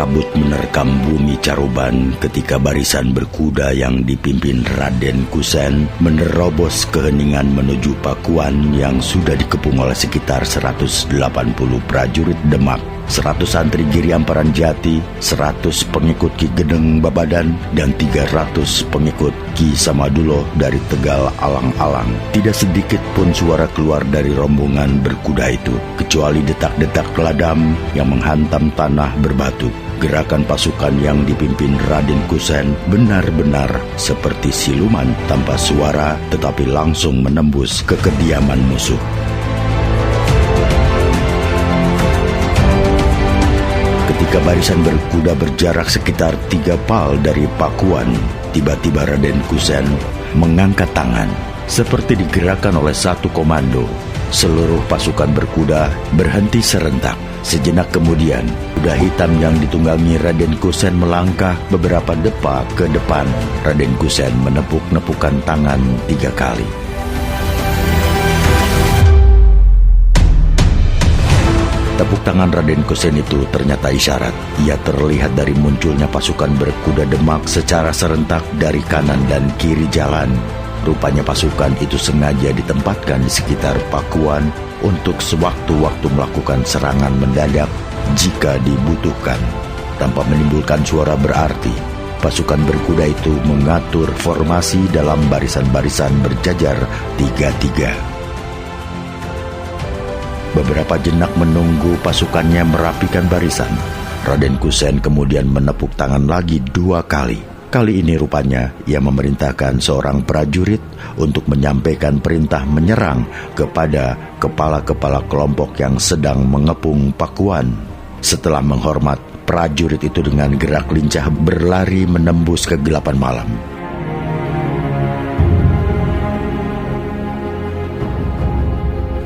kabut menerkam bumi Caruban ketika barisan berkuda yang dipimpin Raden Kusen menerobos keheningan menuju Pakuan yang sudah dikepung oleh sekitar 180 prajurit Demak, 100 santri Giri Amparan Jati, 100 pengikut Ki Gedeng Babadan, dan 300 pengikut Ki Samadulo dari Tegal Alang-alang. Tidak sedikit pun suara keluar dari rombongan berkuda itu, kecuali detak-detak keladam yang menghantam tanah berbatu. Gerakan pasukan yang dipimpin Raden Kusen benar-benar seperti siluman tanpa suara, tetapi langsung menembus ke kediaman musuh. Ketika barisan berkuda berjarak sekitar 3 pal dari Pakuan, tiba-tiba Raden Kusen mengangkat tangan, seperti digerakkan oleh satu komando. Seluruh pasukan berkuda berhenti serentak. Sejenak kemudian, kuda hitam yang ditunggangi Raden Kusen melangkah beberapa depa ke depan. Raden Kusen menepuk-nepukkan tangan 3 kali. Tepuk tangan Raden Kusen itu ternyata isyarat. Ia terlihat dari munculnya pasukan berkuda Demak secara serentak dari kanan dan kiri jalan. Rupanya pasukan itu sengaja ditempatkan di sekitar Pakuan untuk sewaktu-waktu melakukan serangan mendadak jika dibutuhkan. Tanpa menimbulkan suara berarti, pasukan berkuda itu mengatur formasi dalam barisan-barisan berjajar 3-3. Beberapa jenak menunggu pasukannya merapikan barisan. Raden Kusen kemudian menepuk tangan lagi 2 kali. Kali ini rupanya ia memerintahkan seorang prajurit untuk menyampaikan perintah menyerang kepada kepala-kepala kelompok yang sedang mengepung Pakuan. Setelah menghormat, prajurit itu dengan gerak lincah berlari menembus kegelapan malam.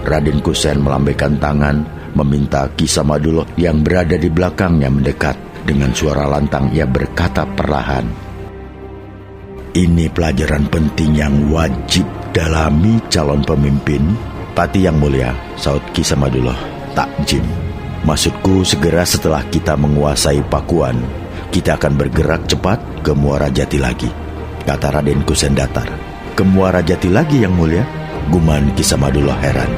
Raden Kusen melambaikan tangan, meminta Ki Samadulo yang berada di belakangnya mendekat. Dengan suara lantang ia berkata perlahan, "Ini pelajaran penting yang wajib dalami calon pemimpin." "Pati yang mulia," saut Ki Samadulo, "takjim. Maksudku segera setelah kita menguasai Pakuan, kita akan bergerak cepat ke Muara Jati lagi," kata Raden Kusen datar. "Ke Muara Jati lagi yang mulia?" guman Ki Samadulo heran.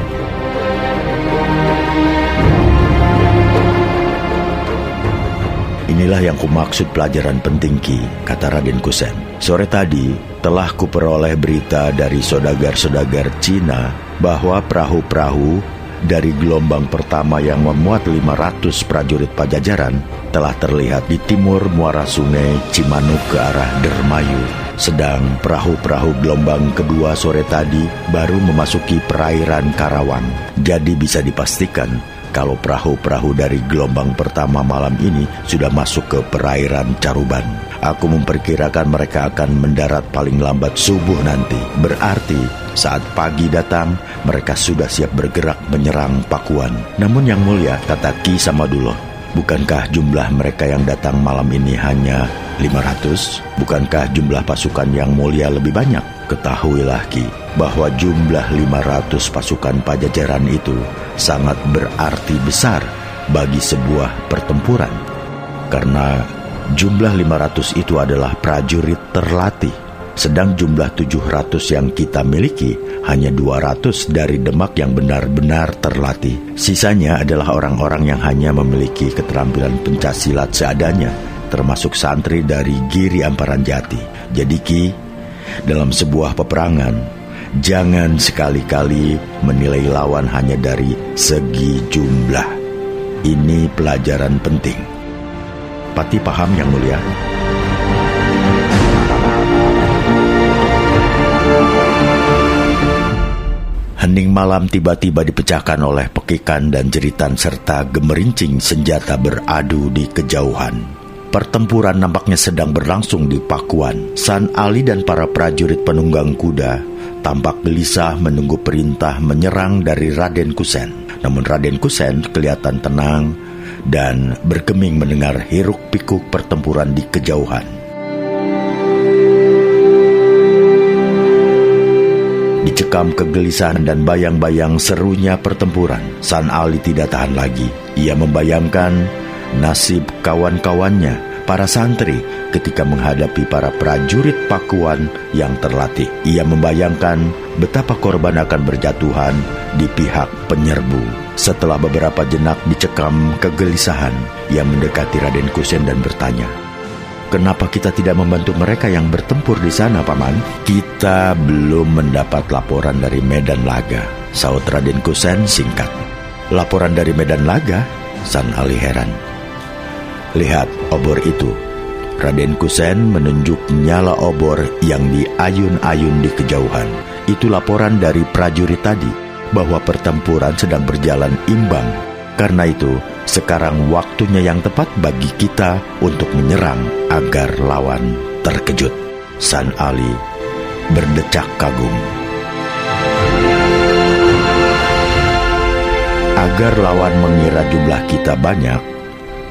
"Inilah yang kumaksud pelajaran penting Ki," kata Raden Kusen. "Sore tadi telah kuperoleh berita dari saudagar-saudagar Cina bahwa perahu-perahu dari gelombang pertama yang memuat 500 prajurit Pajajaran telah terlihat di timur muara sungai Cimanuk ke arah Dermayu. Sedang perahu-perahu gelombang kedua sore tadi baru memasuki perairan Karawang. Jadi bisa dipastikan kalau perahu-perahu dari gelombang pertama malam ini sudah masuk ke perairan Caruban. Aku memperkirakan mereka akan mendarat paling lambat subuh nanti. Berarti saat pagi datang, mereka sudah siap bergerak menyerang Pakuan." "Namun yang mulia," kata Ki Samadulo, "bukankah jumlah mereka yang datang malam ini hanya 500? Bukankah jumlah pasukan yang mulia lebih banyak? Ketahuilah Ki, bahwa jumlah 500 pasukan Pajajaran itu sangat berarti besar bagi sebuah pertempuran. Karena jumlah 500 itu adalah prajurit terlatih, sedang jumlah 700 yang kita miliki hanya 200 dari Demak yang benar-benar terlatih. Sisanya adalah orang-orang yang hanya memiliki keterampilan pencaksilat seadanya, termasuk santri dari Giri Amparan Jati. Jadi Ki, dalam sebuah peperangan, jangan sekali-kali menilai lawan hanya dari segi jumlah. Ini pelajaran penting." "Pati paham yang mulia." Hening malam tiba-tiba dipecahkan oleh pekikan dan jeritan serta gemerincing senjata beradu di kejauhan. Pertempuran nampaknya sedang berlangsung di Pakuan. San Ali dan para prajurit penunggang kuda tampak gelisah menunggu perintah menyerang dari Raden Kusen. Namun Raden Kusen kelihatan tenang dan bergeming mendengar hiruk-pikuk pertempuran di kejauhan. Dicekam kegelisahan dan bayang-bayang serunya pertempuran, San Ali tidak tahan lagi. Ia membayangkan nasib kawan-kawannya, para santri, ketika menghadapi para prajurit Pakuan yang terlatih. Ia membayangkan betapa korban akan berjatuhan di pihak penyerbu. Setelah beberapa jenak dicekam kegelisahan, ia mendekati Raden Kusen dan bertanya, "Kenapa kita tidak membantu mereka yang bertempur di sana, Paman?" "Kita belum mendapat laporan dari medan laga," saut Raden Kusen singkat. "Laporan dari medan laga?" San Ali heran. "Lihat obor itu." Raden Kusen menunjuk nyala obor yang diayun-ayun di kejauhan. Itu laporan dari prajurit tadi bahwa pertempuran sedang berjalan imbang. Karena itu, sekarang waktunya yang tepat bagi kita untuk menyerang agar lawan terkejut. San Ali berdecak kagum. Agar lawan mengira jumlah kita banyak,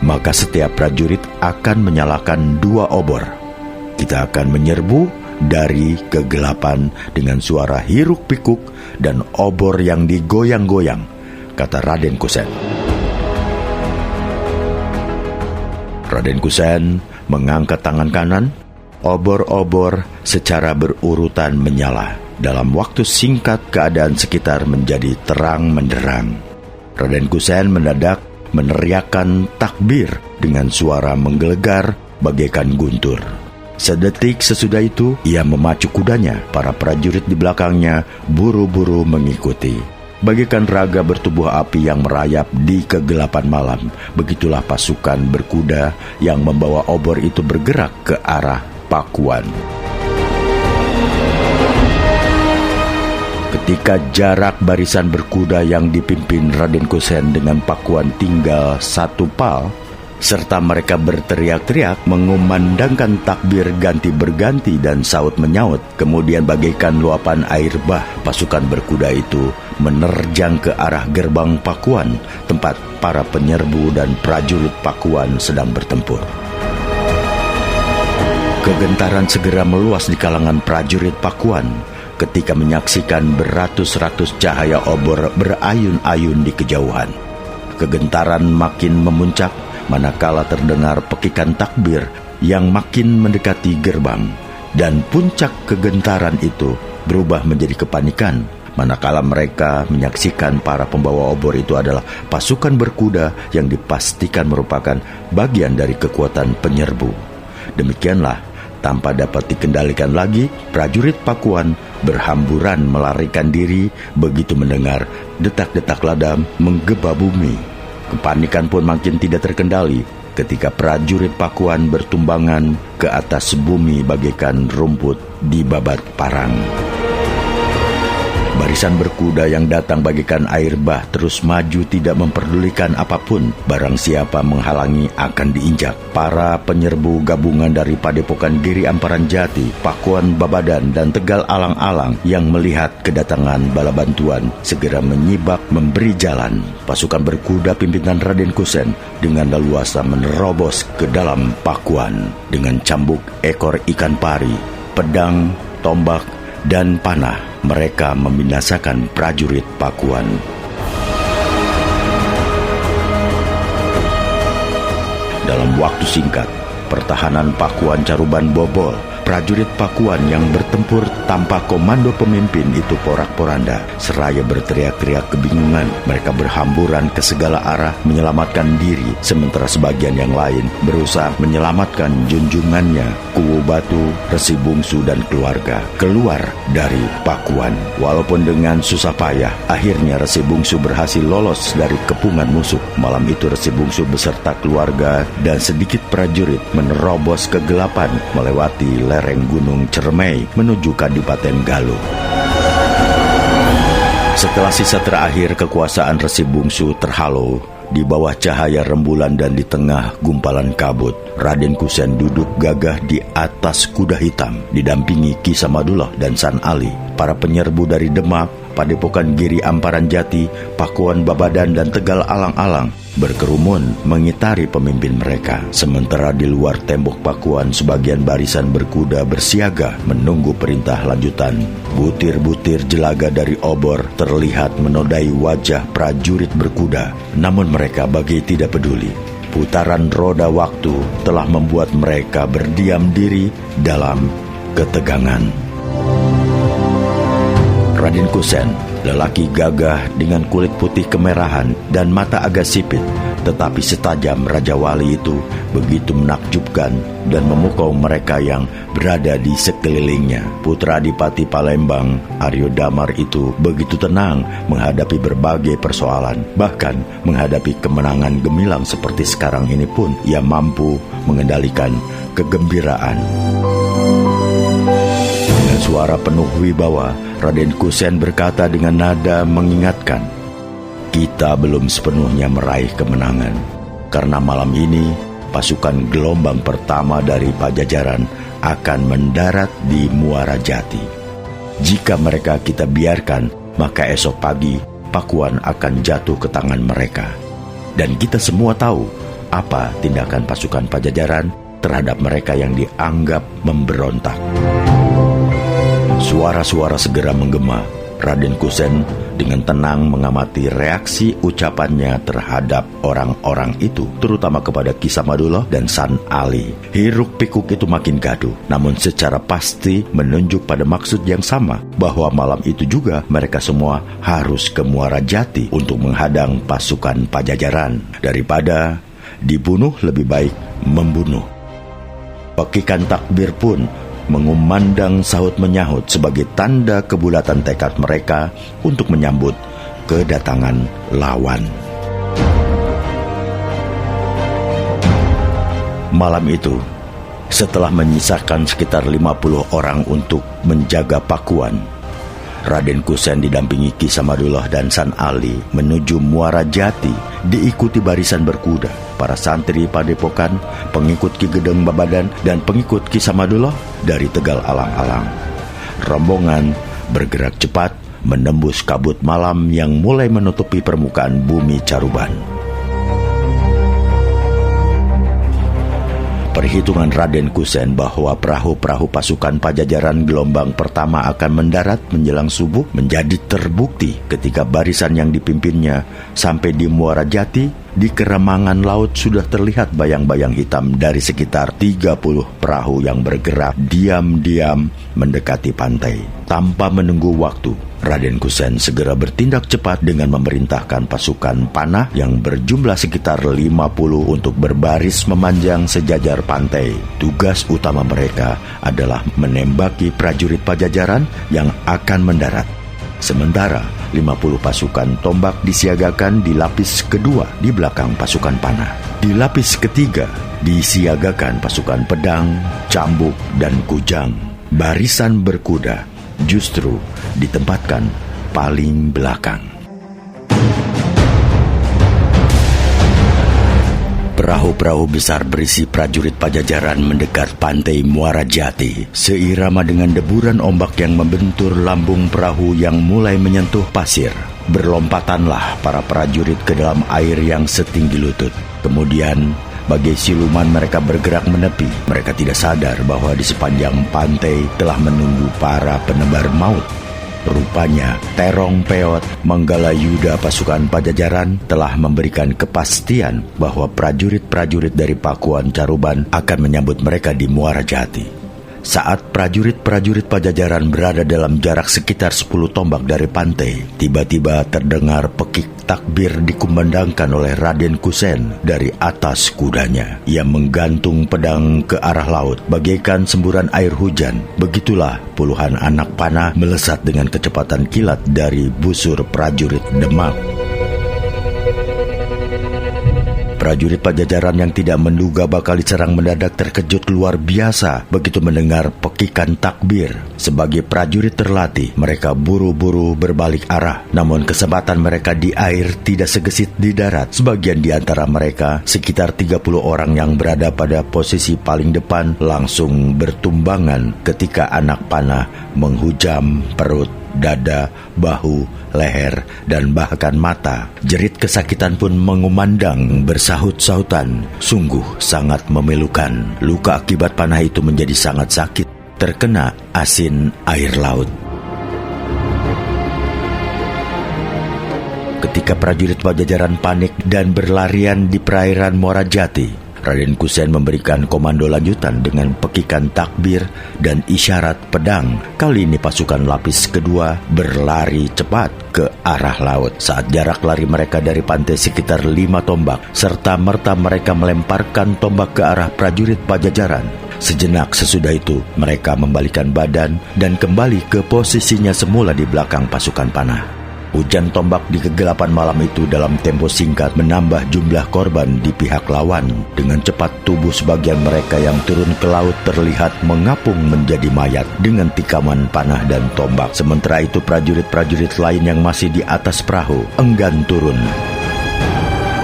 maka setiap prajurit akan menyalakan 2 obor. Kita akan menyerbu dari kegelapan dengan suara hiruk-pikuk dan obor yang digoyang-goyang, kata Raden Kusen. Raden Kusen mengangkat tangan kanan, obor-obor secara berurutan menyala. Dalam waktu singkat keadaan sekitar menjadi terang menderang. Raden Kusen mendadak meneriakkan takbir dengan suara menggelegar bagaikan guntur. Sedetik sesudah itu, ia memacu kudanya. Para prajurit di belakangnya buru-buru mengikuti. Bagaikan raga bertubuh api yang merayap di kegelapan malam, begitulah pasukan berkuda yang membawa obor itu bergerak ke arah Pakuan. Ketika jarak barisan berkuda yang dipimpin Raden Kusen dengan Pakuan tinggal 1 pal, serta mereka berteriak-teriak, mengumandangkan takbir ganti berganti dan saut menyaut. Kemudian bagaikan luapan air bah, pasukan berkuda itu menerjang ke arah gerbang Pakuan, tempat para penyerbu dan prajurit Pakuan sedang bertempur. Kegentaran segera meluas di kalangan prajurit Pakuan ketika menyaksikan beratus-ratus cahaya obor berayun-ayun di kejauhan. Kegentaran makin memuncak manakala terdengar pekikan takbir yang makin mendekati gerbang, dan puncak kegentaran itu berubah menjadi kepanikan manakala mereka menyaksikan para pembawa obor itu adalah pasukan berkuda yang dipastikan merupakan bagian dari kekuatan penyerbu. Demikianlah, tanpa dapat dikendalikan lagi, prajurit Pakuan berhamburan melarikan diri begitu mendengar detak-detak ladam menggeba bumi. Kepanikan pun makin tidak terkendali ketika prajurit Pakuan bertumbangan ke atas bumi bagaikan rumput di babat parang. Barisan berkuda yang datang bagaikan air bah terus maju tidak memperdulikan apapun. Barang siapa menghalangi akan diinjak. Para penyerbu gabungan dari Padepokan Giri Amparan Jati, Pakuan Babadan, dan Tegal Alang-Alang yang melihat kedatangan bala bantuan segera menyibak memberi jalan. Pasukan berkuda pimpinan Raden Kusen dengan leluasa menerobos ke dalam Pakuan dengan cambuk ekor ikan pari, pedang, tombak, dan panah. Mereka membinasakan prajurit Pakuan. Dalam waktu singkat, pertahanan Pakuan Caruban bobol. Prajurit Pakuan yang bertempur tanpa komando pemimpin itu porak-poranda. Seraya berteriak-teriak kebingungan, mereka berhamburan ke segala arah menyelamatkan diri, sementara sebagian yang lain berusaha menyelamatkan junjungannya, Kuwu Batu, Resi Bungsu, dan keluarga keluar dari Pakuan. Walaupun dengan susah payah, akhirnya Resi Bungsu berhasil lolos dari kepungan musuh. Malam itu Resi Bungsu beserta keluarga dan sedikit prajurit menerobos kegelapan melewati lereng Gunung Cermai menuju Kadipaten Galuh. Setelah sisa terakhir kekuasaan Resi Bungsu terhalau di bawah cahaya rembulan dan di tengah gumpalan kabut, Raden Kusen duduk gagah di atas kuda hitam didampingi Ki Samadullah dan San Ali. Para penyerbu dari Demak, Padepokan Giri Amparan Jati, Pakuan Babadan, dan Tegal Alang-Alang berkerumun mengitari pemimpin mereka. Sementara di luar tembok Pakuan, sebagian barisan berkuda bersiaga menunggu perintah lanjutan. Butir-butir jelaga dari obor terlihat menodai wajah prajurit berkuda, namun mereka bagai tidak peduli. Putaran roda waktu telah membuat mereka berdiam diri dalam ketegangan. Raden Kusen, lelaki gagah dengan kulit putih kemerahan dan mata agak sipit, tetapi setajam Raja Wali itu begitu menakjubkan dan memukau mereka yang berada di sekelilingnya. Putra Adipati Palembang, Aryo Damar itu begitu tenang menghadapi berbagai persoalan. Bahkan menghadapi kemenangan gemilang seperti sekarang ini pun ia mampu mengendalikan kegembiraan. Dengan suara penuh wibawa, Raden Kusen berkata dengan nada mengingatkan, "Kita belum sepenuhnya meraih kemenangan, karena malam ini pasukan gelombang pertama dari Pajajaran akan mendarat di Muara Jati. Jika mereka kita biarkan, maka esok pagi Pakuan akan jatuh ke tangan mereka. Dan kita semua tahu apa tindakan pasukan Pajajaran terhadap mereka yang dianggap memberontak." Suara-suara segera menggema. Raden Kusen dengan tenang mengamati reaksi ucapannya terhadap orang-orang itu, terutama kepada Ki Samadullah dan San Ali. Hiruk-pikuk itu makin gaduh, namun secara pasti menunjuk pada maksud yang sama, bahwa malam itu juga mereka semua harus ke Muara Jati untuk menghadang pasukan Pajajaran. Daripada dibunuh, lebih baik membunuh. Pekikan takbir pun mengumandang sahut menyahut sebagai tanda kebulatan tekad mereka untuk menyambut kedatangan lawan. Malam itu, setelah menyisakan sekitar 50 orang untuk menjaga Pakuan, Raden Kusen didampingi Ki Samadullah dan San Ali menuju Muara Jati, diikuti barisan berkuda, para santri padepokan, pengikut Ki Gedeng Babadan, dan pengikut Ki Samadullah dari Tegal Alang-Alang. Rombongan bergerak cepat menembus kabut malam yang mulai menutupi permukaan bumi Caruban. Perhitungan Raden Kusen bahwa perahu-perahu pasukan Pajajaran gelombang pertama akan mendarat menjelang subuh menjadi terbukti ketika barisan yang dipimpinnya sampai di Muara Jati. Di keremangan laut sudah terlihat bayang-bayang hitam dari sekitar 30 perahu yang bergerak diam-diam mendekati pantai. Tanpa menunggu waktu, Raden Kusen segera bertindak cepat dengan memerintahkan pasukan panah yang berjumlah sekitar 50 untuk berbaris memanjang sejajar pantai. Tugas utama mereka adalah menembaki prajurit Pajajaran yang akan mendarat. Sementara 50 pasukan tombak disiagakan di lapis kedua di belakang pasukan panah. Di lapis ketiga disiagakan pasukan pedang, cambuk, dan kujang. Barisan berkuda justru ditempatkan paling belakang. Perahu-perahu besar berisi prajurit Pajajaran mendekat pantai Muara Jati, seirama dengan deburan ombak yang membentur lambung perahu yang mulai menyentuh pasir. Berlompatanlah para prajurit ke dalam air yang setinggi lutut. Kemudian, bagai siluman mereka bergerak menepi. Mereka tidak sadar bahwa di sepanjang pantai telah menunggu para penebar maut. Rupanya, Terong Peot, Manggala Yuda pasukan Pajajaran telah memberikan kepastian bahwa prajurit-prajurit dari Pakuan Caruban akan menyambut mereka di Muara Jati. Saat prajurit-prajurit Pajajaran berada dalam jarak sekitar 10 tombak dari pantai, tiba-tiba terdengar pekik takbir dikumandangkan oleh Raden Kusen dari atas kudanya. Ia menggantung pedang ke arah laut bagaikan semburan air hujan. Begitulah puluhan anak panah melesat dengan kecepatan kilat dari busur prajurit Demak. Prajurit Pajajaran yang tidak menduga bakal diserang mendadak terkejut luar biasa begitu mendengar pekikan takbir. Sebagai prajurit terlatih, mereka buru-buru berbalik arah. Namun kesempatan mereka di air tidak segesit di darat. Sebagian di antara mereka, sekitar 30 orang yang berada pada posisi paling depan, langsung bertumbangan ketika anak panah menghujam perut, dada, bahu, leher, dan bahkan mata. Jerit kesakitan pun mengumandang bersahut-sahutan. Sungguh sangat memilukan. Luka akibat panah itu menjadi sangat sakit, terkena asin air laut. Ketika prajurit Pajajaran panik dan berlarian di perairan Morajati, Raden Kusen memberikan komando lanjutan dengan pekikan takbir dan isyarat pedang. Kali ini pasukan lapis kedua berlari cepat ke arah laut. Saat jarak lari mereka dari pantai sekitar 5 tombak, serta merta mereka melemparkan tombak ke arah prajurit Pajajaran. Sejenak sesudah itu, mereka membalikan badan dan kembali ke posisinya semula di belakang pasukan panah. Hujan tombak di kegelapan malam itu dalam tempo singkat menambah jumlah korban di pihak lawan. Dengan cepat tubuh sebagian mereka yang turun ke laut terlihat mengapung menjadi mayat dengan tikaman panah dan tombak. Sementara itu prajurit-prajurit lain yang masih di atas perahu enggan turun.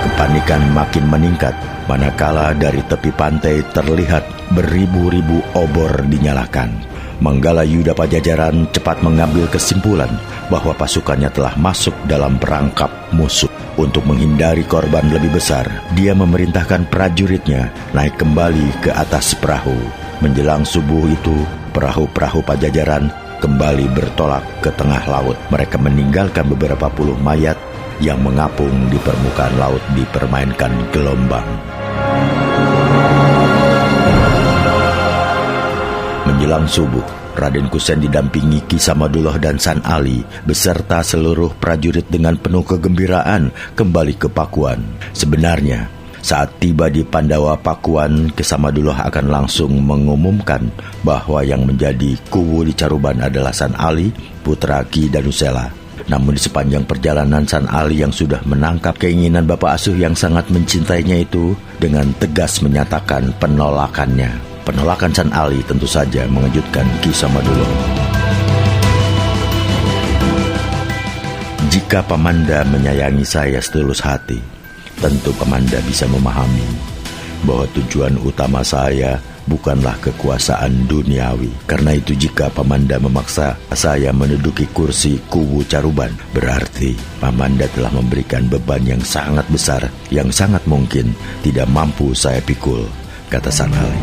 Kepanikan makin meningkat manakala dari tepi pantai terlihat beribu-ribu obor dinyalakan. Manggala Yuda Pajajaran cepat mengambil kesimpulan bahwa pasukannya telah masuk dalam perangkap musuh. Untuk menghindari korban lebih besar, dia memerintahkan prajuritnya naik kembali ke atas perahu. Menjelang subuh itu, perahu-perahu Pajajaran kembali bertolak ke tengah laut. Mereka meninggalkan beberapa puluh mayat yang mengapung di permukaan laut dipermainkan gelombang. Menjelang subuh, Raden Kusen didampingi Ki Samadullah dan San Ali beserta seluruh prajurit dengan penuh kegembiraan kembali ke Pakuan. Sebenarnya, saat tiba di Pandawa Pakuan, Ki Samadullah akan langsung mengumumkan bahwa yang menjadi kuwu di Caruban adalah San Ali, putra Ki Danusela. Namun di sepanjang perjalanan, San Ali yang sudah menangkap keinginan Bapak Asuh yang sangat mencintainya itu dengan tegas menyatakan penolakannya. Penolakan San Ali tentu saja mengejutkan Ki Samadullah. Jika Pamanda menyayangi saya setulus hati, tentu Pamanda bisa memahami bahwa tujuan utama saya bukanlah kekuasaan duniawi. Karena itu jika Pamanda memaksa saya menduduki kursi kuwu Caruban, berarti Pamanda telah memberikan beban yang sangat besar, yang sangat mungkin tidak mampu saya pikul, kata San Ali.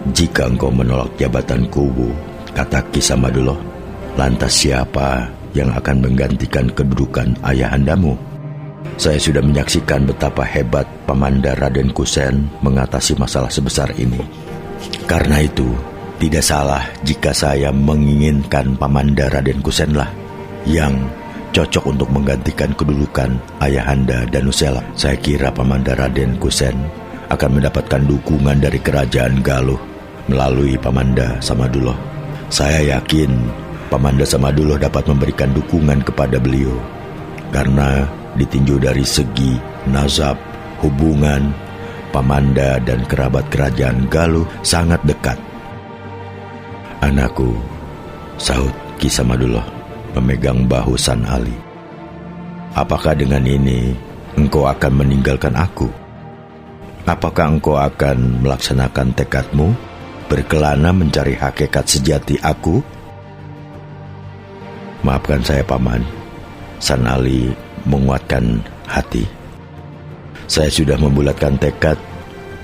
Jika engkau menolak jabatan kuwu, kata Ki Samadullah, lantas siapa yang akan menggantikan kedudukan ayahandamu? Saya sudah menyaksikan betapa hebat Pamanda Raden Kusen mengatasi masalah sebesar ini. Karena itu, tidak salah jika saya menginginkan Pamanda Raden Kusenlah yang cocok untuk menggantikan kedudukan ayahanda Danusela. Saya kira Pamanda Raden Kusen akan mendapatkan dukungan dari kerajaan Galuh melalui Pamanda Samadullah. Saya yakin Pamanda Samadullah dapat memberikan dukungan kepada beliau karena ditinjau dari segi nazab, hubungan Pamanda dan kerabat kerajaan Galuh sangat dekat. Anakku, sahut Ki Samadullah memegang bahu San Ali. Apakah dengan ini engkau akan meninggalkan aku? Apakah engkau akan melaksanakan tekadmu, berkelana mencari hakikat sejati aku? Maafkan saya Paman, San Ali menguatkan hati. Saya sudah membulatkan tekad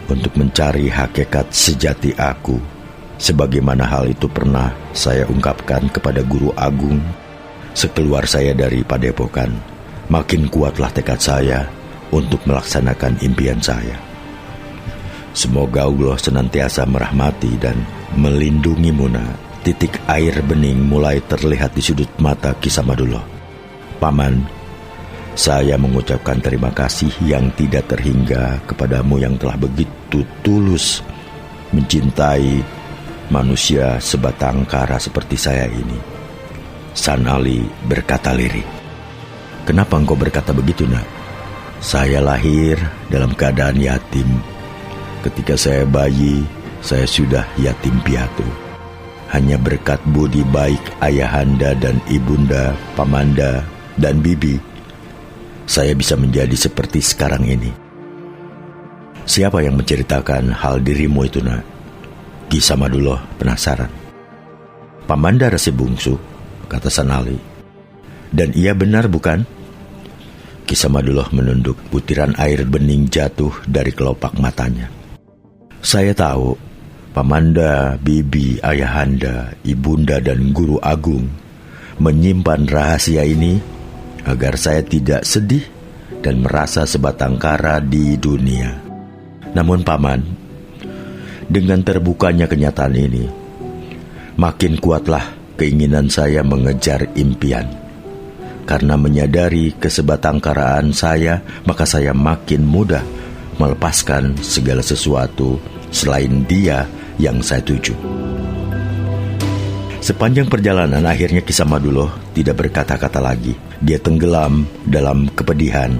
untuk mencari hakikat sejati aku, sebagaimana hal itu pernah saya ungkapkan kepada Guru Agung sekeluar saya dari Padepokan. Makin kuatlah tekad saya untuk melaksanakan impian saya. Semoga Allah senantiasa merahmati dan melindungi Muna. Titik air bening mulai terlihat di sudut mata Ki Samadullah. Paman, saya mengucapkan terima kasih yang tidak terhingga kepadamu yang telah begitu tulus mencintai manusia sebatang kara seperti saya ini. San Ali berkata lirik. Kenapa engkau berkata begitu, nak? Saya lahir dalam keadaan yatim. Ketika saya bayi, saya sudah yatim piatu. Hanya berkat budi baik ayahanda dan ibunda, Pamanda dan bibi, saya bisa menjadi seperti sekarang ini. Siapa yang menceritakan hal dirimu itu, nak? Ki Samadullah penasaran. Pamanda Resi Bungsu, kata San Ali. Dan ia benar bukan? Ki Samadullah menunduk, butiran air bening jatuh dari kelopak matanya. Saya tahu, Pamanda, bibi, ayahanda, ibunda dan Guru Agung menyimpan rahasia ini agar saya tidak sedih dan merasa sebatang kara di dunia. Namun Paman, dengan terbukanya kenyataan ini, makin kuatlah keinginan saya mengejar impian. Karena menyadari kesebatangkaraan saya, maka saya makin mudah melepaskan segala sesuatu selain Dia yang saya tuju. Sepanjang perjalanan, akhirnya Ki Samaduloh tidak berkata-kata lagi. Dia tenggelam dalam kepedihan.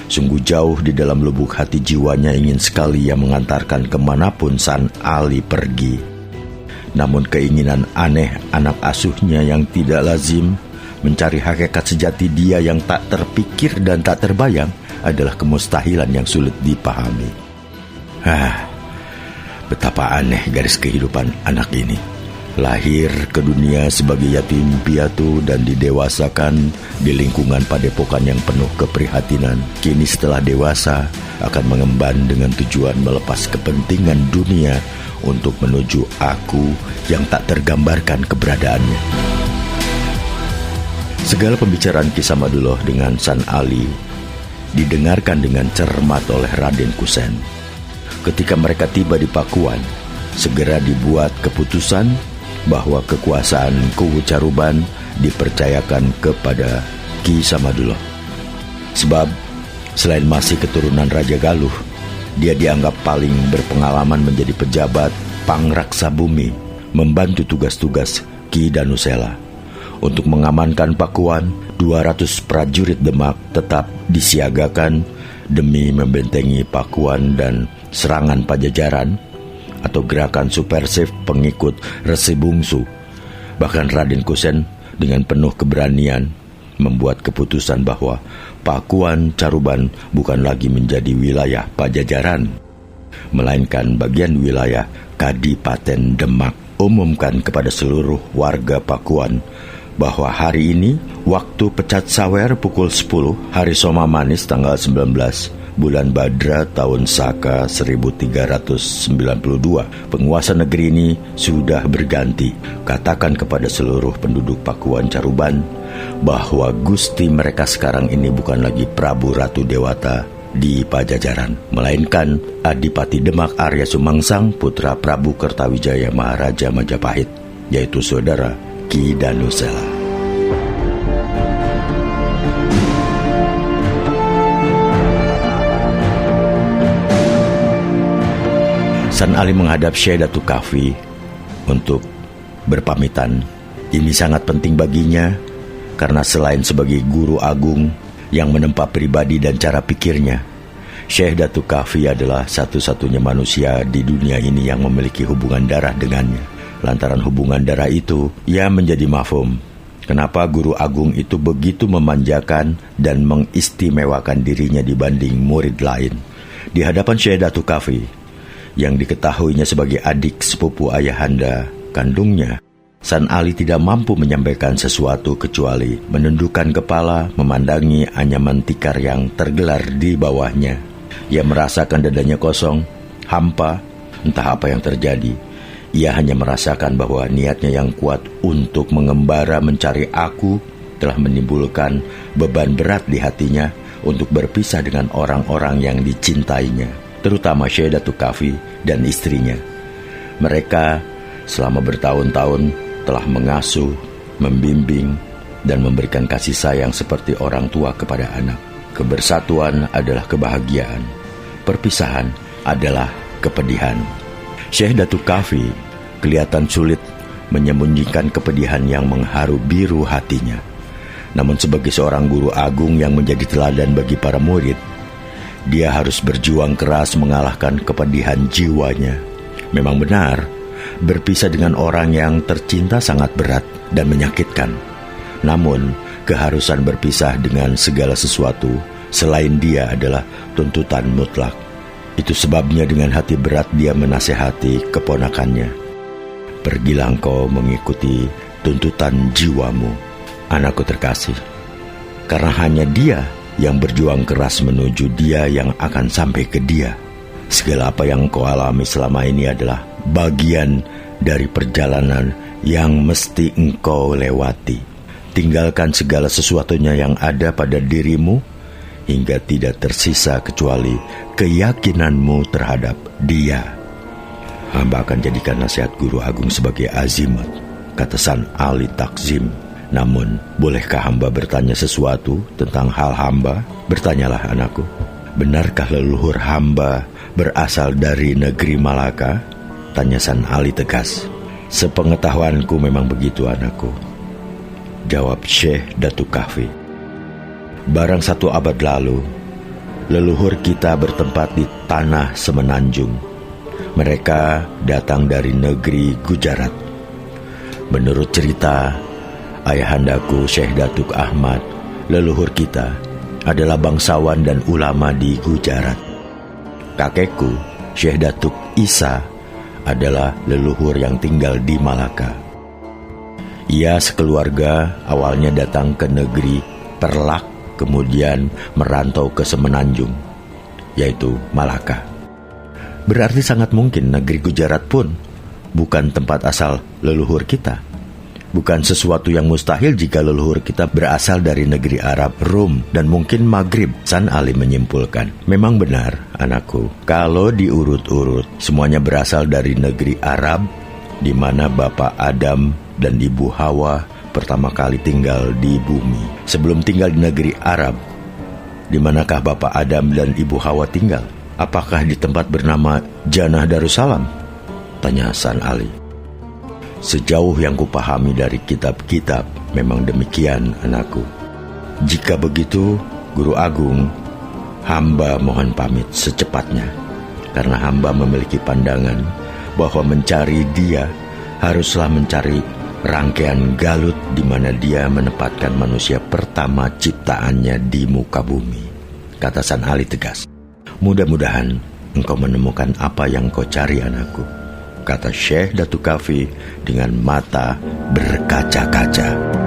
Sungguh jauh di dalam lubuk hati jiwanya ingin sekali ia mengantarkan kemanapun San Ali pergi. Namun keinginan aneh anak asuhnya yang tidak lazim mencari hakikat sejati dia yang tak terpikir dan tak terbayang adalah kemustahilan yang sulit dipahami. Betapa aneh garis kehidupan anak ini. Lahir ke dunia sebagai yatim piatu dan didewasakan di lingkungan padepokan yang penuh keprihatinan. Kini setelah dewasa akan mengemban dengan tujuan melepas kepentingan dunia untuk menuju aku yang tak tergambarkan keberadaannya. Segala pembicaraan Ki Samaduloh dengan San Ali didengarkan dengan cermat oleh Raden Kusen. Ketika mereka tiba di Pakuan, segera dibuat keputusan bahwa kekuasaan Kuwu Caruban dipercayakan kepada Ki Samaduloh. Sebab selain masih keturunan Raja Galuh, dia dianggap paling berpengalaman menjadi pejabat pangraksa bumi, membantu tugas-tugas Ki Danusela. Untuk mengamankan Pakuan, 200 prajurit Demak tetap disiagakan demi membentengi Pakuan dan serangan Pajajaran atau gerakan subversif pengikut Resi Bungsu. Bahkan Raden Kusen dengan penuh keberanian membuat keputusan bahwa Pakuan Caruban bukan lagi menjadi wilayah Pajajaran, melainkan bagian wilayah Kadipaten Demak. Umumkan kepada seluruh warga Pakuan bahwa hari ini, waktu pecat sawer pukul 10, hari Soma Manis tanggal 19, bulan Badra tahun Saka 1392, penguasa negeri ini sudah berganti. Katakan kepada seluruh penduduk Pakuan Caruban bahwa gusti mereka sekarang ini bukan lagi Prabu Ratu Dewata di Pajajaran, melainkan Adipati Demak Arya Sumangsang, putra Prabu Kertawijaya Maharaja Majapahit, yaitu saudara Ki Danusela. San Ali menghadap Syekh Datuk Kahfi untuk berpamitan. Ini sangat penting baginya karena selain sebagai guru agung yang menempa pribadi dan cara pikirnya, Syekh Datuk Kahfi adalah satu-satunya manusia di dunia ini yang memiliki hubungan darah dengannya. Lantaran hubungan darah itu, ia menjadi mafhum kenapa guru agung itu begitu memanjakan dan mengistimewakan dirinya dibanding murid lain. Di hadapan Syekh Datuk Kahfi, yang diketahuinya sebagai adik sepupu ayahanda kandungnya, San Ali tidak mampu menyampaikan sesuatu kecuali menundukkan kepala memandangi anyaman tikar yang tergelar di bawahnya. Ia merasakan dadanya kosong, hampa, entah apa yang terjadi. Ia hanya merasakan bahwa niatnya yang kuat untuk mengembara mencari aku telah menimbulkan beban berat di hatinya untuk berpisah dengan orang-orang yang dicintainya, terutama Syekh Datuk Kahfi dan istrinya. Mereka selama bertahun-tahun telah mengasuh, membimbing, dan memberikan kasih sayang seperti orang tua kepada anak. Kebersatuan adalah kebahagiaan, perpisahan adalah kepedihan. Syekh Datuk Kahfi kelihatan sulit menyembunyikan kepedihan yang mengharu biru hatinya. Namun sebagai seorang guru agung yang menjadi teladan bagi para murid, dia harus berjuang keras mengalahkan kepedihan jiwanya. Memang benar, berpisah dengan orang yang tercinta sangat berat dan menyakitkan. Namun, keharusan berpisah dengan segala sesuatu selain dia adalah tuntutan mutlak. Itu sebabnya dengan hati berat dia menasehati keponakannya. Pergilah engkau mengikuti tuntutan jiwamu, anakku terkasih. Karena hanya dia yang berjuang keras menuju dia yang akan sampai ke dia. Segala apa yang kau alami selama ini adalah bagian dari perjalanan yang mesti engkau lewati. tinggalkan segala sesuatunya yang ada pada dirimu, hingga tidak tersisa kecuali keyakinanmu terhadap Dia. Hamba akan jadikan nasihat Guru Agung sebagai azimat, kata San Ali Takzim. Namun, bolehkah hamba bertanya sesuatu tentang hal hamba? Bertanyalah anakku. Benarkah leluhur hamba berasal dari negeri Malaka? Tanya San Ali tegas. Sepengetahuanku memang begitu anakku, jawab Syekh Datuk Kahfi. Barang 1 abad lalu, leluhur kita bertempat di tanah semenanjung. Mereka datang dari negeri Gujarat. Menurut cerita, ayahandaku Syekh Datuk Ahmad, leluhur kita, adalah bangsawan dan ulama di Gujarat. Kakekku, Syekh Datuk Isa, adalah leluhur yang tinggal di Malaka. Ia sekeluarga awalnya datang ke negeri Perlak, kemudian merantau ke semenanjung, yaitu Malaka. Berarti sangat mungkin negeri Gujarat pun bukan tempat asal leluhur kita. Bukan sesuatu yang mustahil jika leluhur kita berasal dari negeri Arab, Rum, dan mungkin Maghrib. San Ali menyimpulkan. Memang benar, anakku, kalau diurut-urut, semuanya berasal dari negeri Arab, di mana Bapak Adam dan Ibu Hawa pertama kali tinggal di bumi. Sebelum tinggal di negeri Arab, di manakah Bapak Adam dan Ibu Hawa tinggal? Apakah di tempat bernama Jannah Darussalam? Tanya San Ali. Sejauh yang kupahami dari kitab-kitab, memang demikian anakku. Jika begitu, Guru Agung, hamba mohon pamit secepatnya, karena hamba memiliki pandangan bahwa mencari Dia haruslah mencari rangkaian galut di mana Dia menempatkan manusia pertama ciptaannya di muka bumi, kata San Ali tegas. Mudah-mudahan engkau menemukan apa yang kau cari anakku, kata Syekh Datuk Kahfi dengan mata berkaca-kaca.